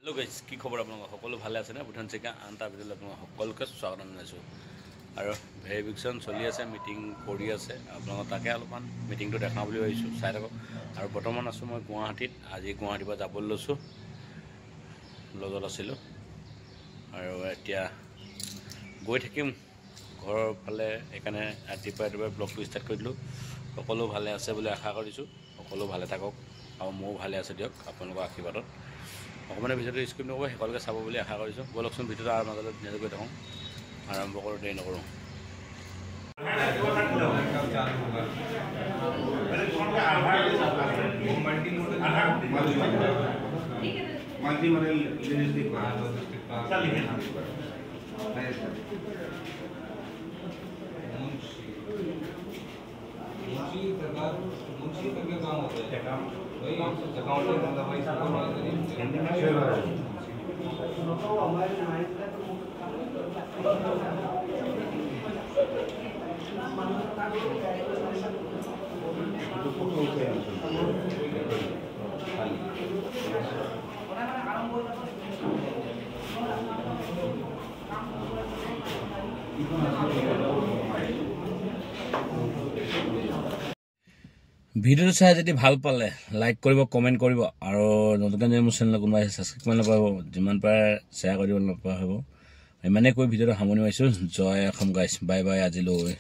Hello' guys, কি খবৰ আপোনালোকৰ? সকলো ভালে আছেনে? বুধান চিকা আনটা ভিডিঅ'লৈ আপোনালোক সকলোকে স্বাগতম জনাইছোঁ। আৰু ভেৰিফিকেশ্যন চলি আছে, মিটিং কৰি আছে। আপোনালোকক তাকে অলপমান মিটিংটো দেখাওঁ বুলি ভাবিছোঁ, চাই থাকক। আৰু বৰ্তমান আছোঁ মই গুৱাহাটীত। আজি গুৱাহাটীৰ পৰা যাবলৈ লৈছোঁ, লজত আছিলোঁ। আৰু এতিয়া গৈ থাকিম ঘৰৰ ফালে। সেইকাৰণে ৰাতিপুৱাই ব্লগটো ষ্টাৰ্ট কৰি দিলোঁ। সকলো ভালে আছে বুলি আশা কৰিছোঁ। সকলো ভালে থাকক আৰু ময়ো ভালে আছোঁ দিয়ক, আপোনালোকৰ আশীৰ্বাদত। অকণমানে ভিডিঅ'টো স্কিপ নকৰিব, সকলোকে চাব বুলি আশা কৰিছোঁ। ব'লকচোন ভিডিঅ'টো আৰু মাজলৈ ধুনীয়াকৈ গৈ থাকোঁ। আৰম্ভ কৰোঁ, দেৰি নকৰোঁ। मुंशी का काम होता है वही अकाउंटिंग मतलब वही ভিডিঅ'টো চাই যদি ভাল পালে লাইক কৰিব, কমেণ্ট কৰিব। আৰু নতুনকৈ যদি মোৰ চেনেল কোনোবাই ছাবস্ক্ৰাইব কৰিব নাপাব, যিমান পাৰে শ্বেয়াৰ কৰি দিব নপৰা হ'ব। ইমানেই কৈ ভিডিঅ'টো সামৰণি মাৰিছোঁ। জয় অসম গাইছ, বাই বাই আজিলৈ।